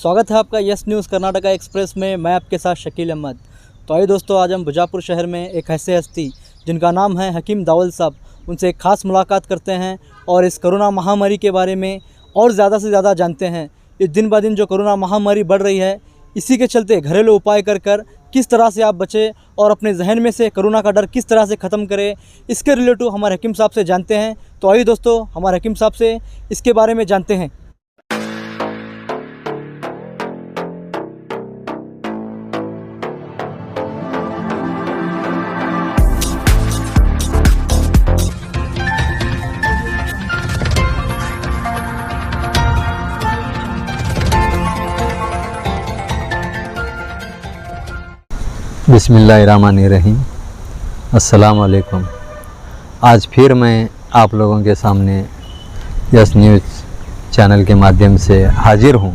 स्वागत है आपका यस न्यूज़ कर्नाटका एक्सप्रेस में। मैं आपके साथ शकील अहमद। तो आइए दोस्तों, आज हम बीजापुर शहर में एक ऐसे हस्ती जिनका नाम है हकीम दावल साहब, उनसे एक ख़ास मुलाकात करते हैं और इस कोरोना महामारी के बारे में और ज़्यादा से ज़्यादा जानते हैं। इस दिन ब दिन जो कोरोना महामारी बढ़ रही है, इसी के चलते घरेलू उपाय कर किस तरह से आप बचें और अपने जहन में से कोरोना का डर किस तरह से ख़त्म करें, इसके रिलेटिव हमारे हकीम साहब से जानते हैं। तो आइए दोस्तों, हमारे हकीम साहब से इसके बारे में जानते हैं। बिस्मिल्लाहिर्रहमानिर्रहीम। अस्सलाम वालेकुम। आज फिर मैं आप लोगों के सामने यस न्यूज़ चैनल के माध्यम से हाजिर हूँ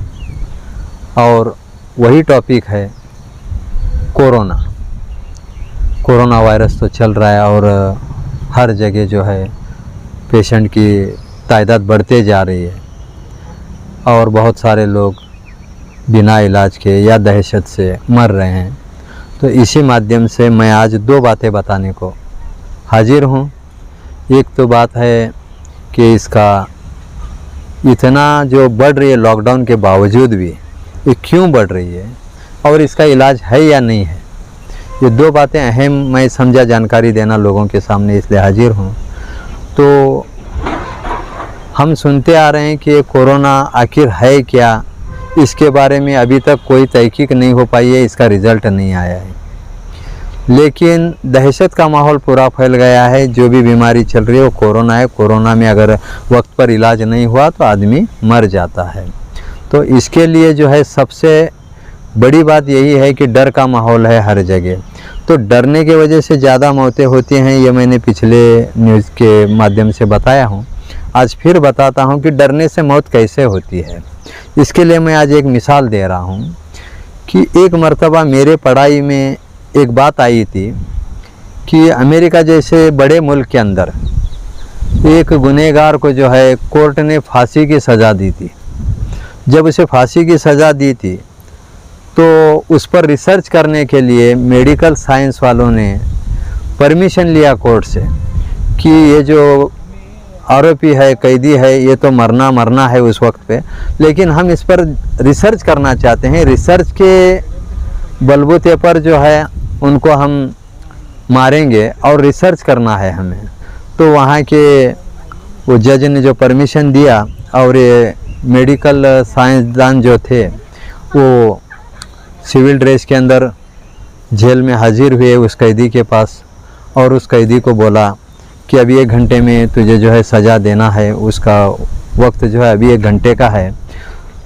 और वही टॉपिक है कोरोना वायरस तो चल रहा है और हर जगह जो है पेशेंट की तादाद बढ़ते जा रही है और बहुत सारे लोग बिना इलाज के या दहशत से मर रहे हैं। तो इसी माध्यम से मैं आज दो बातें बताने को हाजिर हूँ। एक तो बात है कि इसका इतना जो बढ़ रही है लॉकडाउन के बावजूद भी ये क्यों बढ़ रही है और इसका इलाज है या नहीं है। ये दो बातें अहम मैं समझा जानकारी देना लोगों के सामने इसलिए हाजिर हूँ। तो हम सुनते आ रहे हैं कि ये कोरोना आखिर है क्या, इसके बारे में अभी तक कोई तहकीक नहीं हो पाई है, इसका रिज़ल्ट नहीं आया है। लेकिन दहशत का माहौल पूरा फैल गया है। जो भी बीमारी चल रही है वो कोरोना है। कोरोना में अगर वक्त पर इलाज नहीं हुआ तो आदमी मर जाता है। तो इसके लिए जो है सबसे बड़ी बात यही है कि डर का माहौल है हर जगह। तो डरने की वजह से ज़्यादा मौतें होती हैं, ये मैंने पिछले न्यूज़ के माध्यम से बताया हूँ। आज फिर बताता हूँ कि डरने से मौत कैसे होती है। इसके लिए मैं आज एक मिसाल दे रहा हूँ कि एक मर्तबा मेरे पढ़ाई में एक बात आई थी कि अमेरिका जैसे बड़े मुल्क के अंदर एक गुनहगार को जो है कोर्ट ने फांसी की सज़ा दी थी। जब उसे फांसी की सज़ा दी थी तो उस पर रिसर्च करने के लिए मेडिकल साइंस वालों ने परमिशन लिया कोर्ट से कि ये जो आरोपी है, कैदी है, ये तो मरना है उस वक्त पे, लेकिन हम इस पर रिसर्च करना चाहते हैं। रिसर्च के बलबूते पर जो है उनको हम मारेंगे और रिसर्च करना है हमें। तो वहाँ के वो जज ने जो परमिशन दिया और ये मेडिकल साइंसदान जो थे वो सिविल ड्रेस के अंदर जेल में हाजिर हुए उस कैदी के पास और उस कैदी को बोला कि अभी 1 घंटे में तुझे जो है सज़ा देना है, उसका वक्त जो है अभी 1 घंटे का है,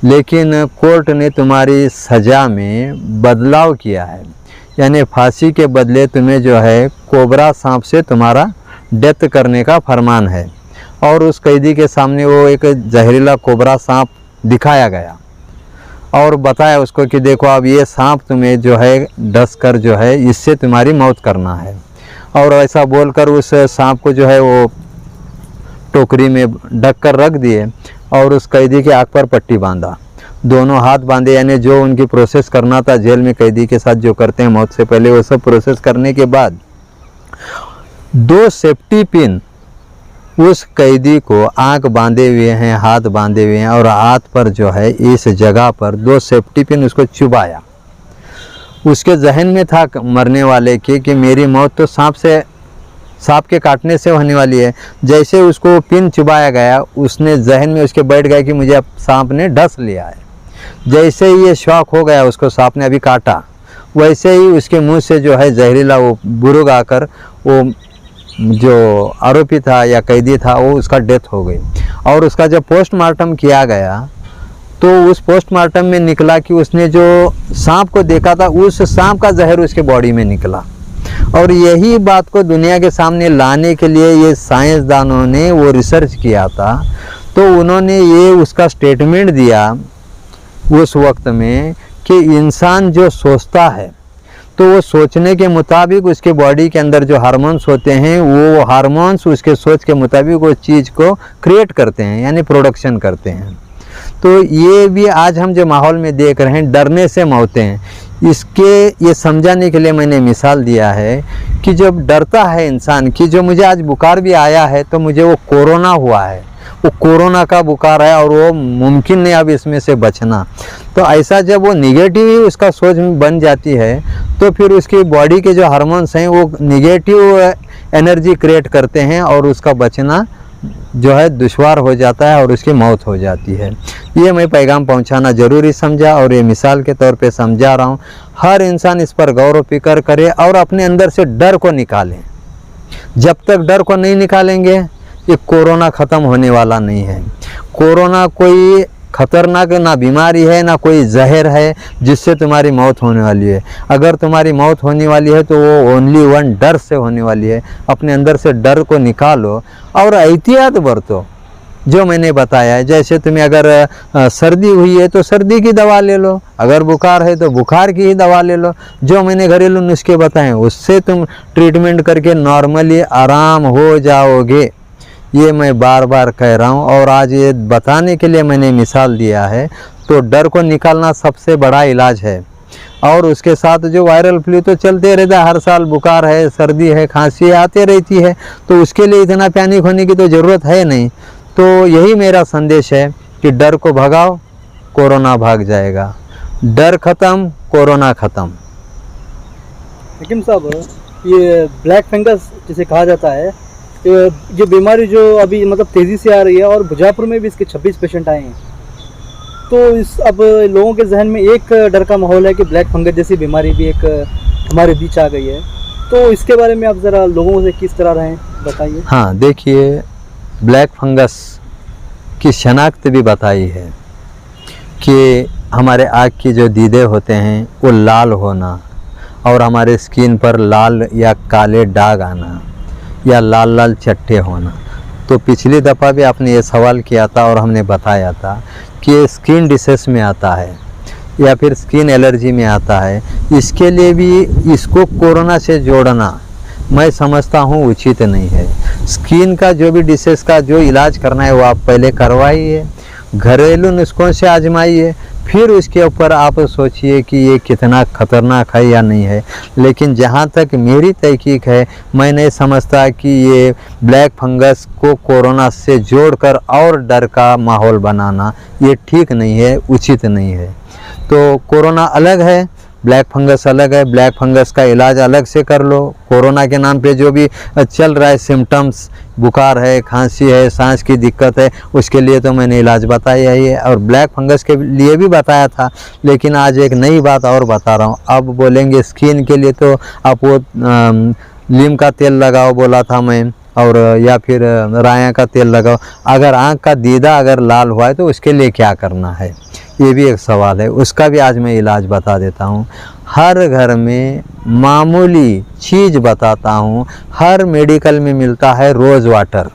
लेकिन कोर्ट ने तुम्हारी सज़ा में बदलाव किया है, यानी फांसी के बदले तुम्हें जो है कोबरा सांप से तुम्हारा डेथ करने का फरमान है। और उस कैदी के सामने वो एक जहरीला कोबरा सांप दिखाया गया और बताया उसको कि देखो अब ये सांप तुम्हें जो है डस कर जो है इससे तुम्हारी मौत करना है। और ऐसा बोलकर उस सांप को जो है वो टोकरी में ढक कर रख दिए और उस कैदी के आँख पर पट्टी बांधा, दोनों हाथ बांधे, यानी जो उनकी प्रोसेस करना था जेल में कैदी के साथ जो करते हैं मौत से पहले, वो सब प्रोसेस करने के बाद 2 सेफ्टी पिन उस कैदी को आँख बांधे हुए हैं, हाथ बांधे हुए हैं और हाथ पर जो है इस जगह पर 2 सेफ्टी पिन उसको चुभाया। उसके जहन में था मरने वाले के कि मेरी मौत तो सांप के काटने से होने वाली है। जैसे उसको पिन चुभाया गया, उसने जहन में उसके बैठ गया कि मुझे अब सांप ने डस लिया है। जैसे ही ये शॉक हो गया, उसको सांप ने अभी काटा, वैसे ही उसके मुंह से जो है जहरीला वो बुरुग आकर वो जो आरोपी था या कैदी था वो उसका डेथ हो गई। और उसका जब पोस्टमार्टम किया गया तो उस पोस्टमार्टम में निकला कि उसने जो सांप को देखा था उस सांप का जहर उसके बॉडी में निकला। और यही बात को दुनिया के सामने लाने के लिए ये साइंसदानों ने वो रिसर्च किया था। तो उन्होंने ये उसका स्टेटमेंट दिया उस वक्त में कि इंसान जो सोचता है तो वो सोचने के मुताबिक उसके बॉडी के अंदर जो हार्मोन्स होते हैं वो हार्मोन्स उसके सोच के मुताबिक वो चीज़ को क्रिएट करते हैं, यानी प्रोडक्शन करते हैं। तो ये भी आज हम जो माहौल में देख रहे हैं, डरने से मौतें हैं। इसके ये समझाने के लिए मैंने मिसाल दिया है कि जब डरता है इंसान कि जो मुझे आज बुखार भी आया है तो मुझे वो कोरोना हुआ है, वो कोरोना का बुखार है और वो मुमकिन नहीं अब इसमें से बचना। तो ऐसा जब वो निगेटिव ही उसका सोच बन जाती है तो फिर उसकी बॉडी के जो हार्मोन्स हैं वो निगेटिव एनर्जी क्रिएट करते हैं और उसका बचना जो है दुश्वार हो जाता है और उसकी मौत हो जाती है। ये मैं पैगाम पहुंचाना ज़रूरी समझा और ये मिसाल के तौर पे समझा रहा हूँ। हर इंसान इस पर गौर व फिक्र करे और अपने अंदर से डर को निकालें। जब तक डर को नहीं निकालेंगे ये कोरोना ख़त्म होने वाला नहीं है। कोरोना कोई खतरनाक ना बीमारी है ना कोई जहर है जिससे तुम्हारी मौत होने वाली है। अगर तुम्हारी मौत होने वाली है तो वो ओनली वन डर से होने वाली है। अपने अंदर से डर को निकालो और एहतियात बरतो जो मैंने बताया है। जैसे तुम्हें अगर सर्दी हुई है तो सर्दी की दवा ले लो, अगर बुखार है तो बुखार की ही दवा ले लो। जो मैंने घरेलू नुस्खे बताए उससे तुम ट्रीटमेंट करके नॉर्मली आराम हो जाओगे। ये मैं बार बार कह रहा हूँ और आज ये बताने के लिए मैंने मिसाल दिया है। तो डर को निकालना सबसे बड़ा इलाज है। और उसके साथ जो वायरल फ्लू तो चलते रहता है, हर साल बुखार है, सर्दी है, खांसी आते रहती है, तो उसके लिए इतना पैनिक होने की तो ज़रूरत है नहीं। तो यही मेरा संदेश है कि डर को भगाओ, कोरोना भाग जाएगा। डर ख़त्म, कोरोना ख़त्म। हकीम साहब, ये ब्लैक फंगस जिसे कहा जाता है, ये बीमारी जो अभी मतलब तेज़ी से आ रही है और बुजापुर में भी इसके 26 पेशेंट आए हैं। तो इस अब लोगों के जहन में एक डर का माहौल है कि ब्लैक फंगस जैसी बीमारी भी एक हमारे बीच आ गई है। तो इसके बारे में आप ज़रा लोगों से किस तरह रहें बताइए। हाँ, देखिए, ब्लैक फंगस की शनाख्त भी बताई है कि हमारे आँख की जो दीदे होते हैं वो लाल होना और हमारे स्किन पर लाल या काले दाग आना या लाल लाल चट्टे होना। तो पिछली दफ़ा भी आपने ये सवाल किया था और हमने बताया था कि ये स्किन डिसीज में आता है या फिर स्किन एलर्जी में आता है। इसके लिए भी इसको कोरोना से जोड़ना मैं समझता हूँ उचित नहीं है। स्किन का जो भी डिसीज का जो इलाज करना है वो आप पहले करवाइए, घरेलू नुस्खों से आजमाइए, फिर उसके ऊपर आप सोचिए कि ये कितना ख़तरनाक है या नहीं है। लेकिन जहाँ तक मेरी तहकीक है, मैं नहीं समझता कि ये ब्लैक फंगस को कोरोना से जोड़कर और डर का माहौल बनाना ये ठीक नहीं है, उचित नहीं है। तो कोरोना अलग है, ब्लैक फंगस अलग है। ब्लैक फंगस का इलाज अलग से कर लो। कोरोना के नाम पे जो भी चल रहा है सिम्टम्स, बुखार है, खांसी है, सांस की दिक्कत है, उसके लिए तो मैंने इलाज बताया ही है और ब्लैक फंगस के लिए भी बताया था। लेकिन आज एक नई बात और बता रहा हूँ। अब बोलेंगे स्किन के लिए तो आप वो नीम का तेल लगाओ बोला था मैं, और या फिर राया का तेल लगाओ। अगर आँख का दीदा अगर लाल हुआ है तो उसके लिए क्या करना है, ये भी एक सवाल है। उसका भी आज मैं इलाज बता देता हूँ। हर घर में मामूली चीज़ बताता हूँ। हर मेडिकल में मिलता है रोज़ वाटर,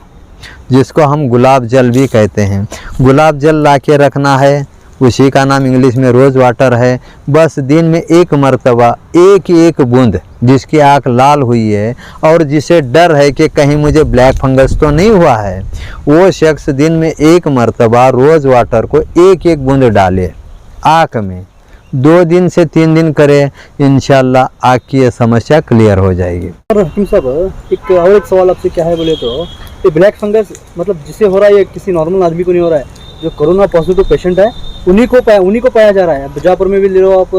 जिसको हम गुलाब जल भी कहते हैं। गुलाब जल ला के रखना है, उसी का नाम इंग्लिश में रोज़ वाटर है। बस दिन में एक मर्तबा एक एक बूंद, जिसकी आँख लाल हुई है और जिसे डर है कि कहीं मुझे ब्लैक फंगस तो नहीं हुआ है, वो शख्स दिन में एक मर्तबा रोज़ वाटर को एक एक बूंद डाले आँख में। 2 दिन से 3 दिन करे, इंशाल्लाह आँख की ये समस्या क्लियर हो जाएगी। और हकीम साहब, एक सवाल आपसे क्या है बोले तो, ये ब्लैक फंगस मतलब जिसे हो रहा है ये किसी नॉर्मल आदमी को नहीं हो रहा है। जो कोरोना पॉजिटिव पेशेंट है उन्हीं को पाया जा रहा है। बुजापुर में भी ले लो आप,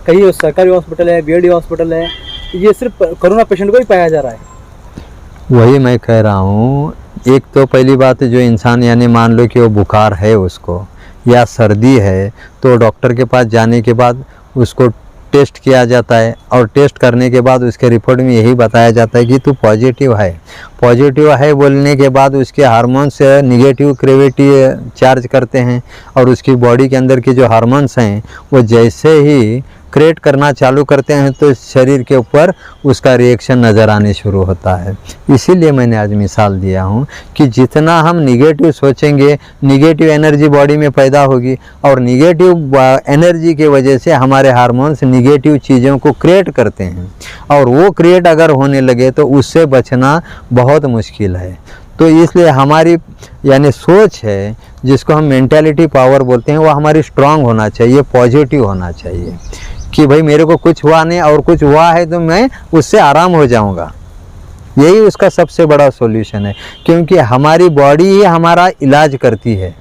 कई सरकारी हॉस्पिटल है, बीएडी हॉस्पिटल है, ये सिर्फ कोरोना पेशेंट को ही पाया जा रहा है। वही मैं कह रहा हूँ। एक तो पहली बात जो इंसान यानी मान लो कि वो बुखार है उसको या सर्दी है, तो डॉक्टर के पास जाने के बाद उसको टेस्ट किया जाता है और टेस्ट करने के बाद उसके रिपोर्ट में यही बताया जाता है कि तू पॉजिटिव है। पॉजिटिव है बोलने के बाद उसके हार्मोन्स निगेटिव ग्रेविटी चार्ज करते हैं और उसकी बॉडी के अंदर के जो हार्मोन्स हैं वो जैसे ही क्रिएट करना चालू करते हैं तो शरीर के ऊपर उसका रिएक्शन नज़र आने शुरू होता है। इसीलिए मैंने आज मिसाल दिया हूँ कि जितना हम निगेटिव सोचेंगे, निगेटिव एनर्जी बॉडी में पैदा होगी और निगेटिव एनर्जी के वजह से हमारे हार्मोन्स निगेटिव चीज़ों को क्रिएट करते हैं और वो क्रिएट अगर होने लगे तो उससे बचना बहुत मुश्किल है। तो इसलिए हमारी यानी सोच है, जिसको हम मेंटालिटी पावर बोलते हैं, वो हमारी स्ट्रांग होना चाहिए, पॉजिटिव होना चाहिए कि भाई मेरे को कुछ हुआ नहीं और कुछ हुआ है तो मैं उससे आराम हो जाऊंगा। यही उसका सबसे बड़ा सॉल्यूशन है, क्योंकि हमारी बॉडी ही हमारा इलाज करती है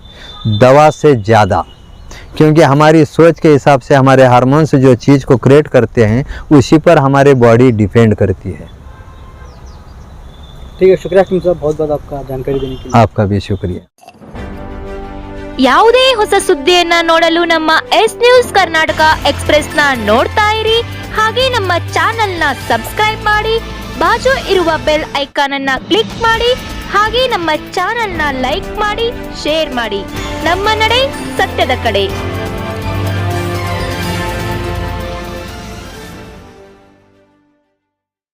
दवा से ज़्यादा, क्योंकि हमारी सोच के हिसाब से हमारे हार्मोन्स जो चीज़ को क्रिएट करते हैं उसी पर हमारी बॉडी डिपेंड करती है। ठीक है, शुक्रिया हकीम साहब, बहुत बहुत आपका जानकारी देने के लिए। आपका भी शुक्रिया। ಯಾವುದೇ ಹೊಸ ಸುದ್ದಿಯನ್ನ ನೋಡಲು ನಮ್ಮ ಎಸ್ ನ್ಯೂಸ್ ಕರ್ನಾಟಕ ಎಕ್ಸ್‌ಪ್ರೆಸ್ ನ ನೋಡ್ತಾ ಇರಿ, ಹಾಗೆ ನಮ್ಮ ಚಾನೆಲ್ ನ ಸಬ್ಸ್ಕ್ರೈಬ್ ಮಾಡಿ, ಬಾಜು ಇರುವ ಬೆಲ್ ಐಕಾನ್ ಅನ್ನ ಕ್ಲಿಕ್ ಮಾಡಿ, ಹಾಗೆ ನಮ್ಮ ಚಾನೆಲ್ ನ ಲೈಕ್ ಮಾಡಿ, ಶೇರ್ ಮಾಡಿ. ನಮ್ಮ ನಡೆ ಸತ್ಯದ ಕಡೆ.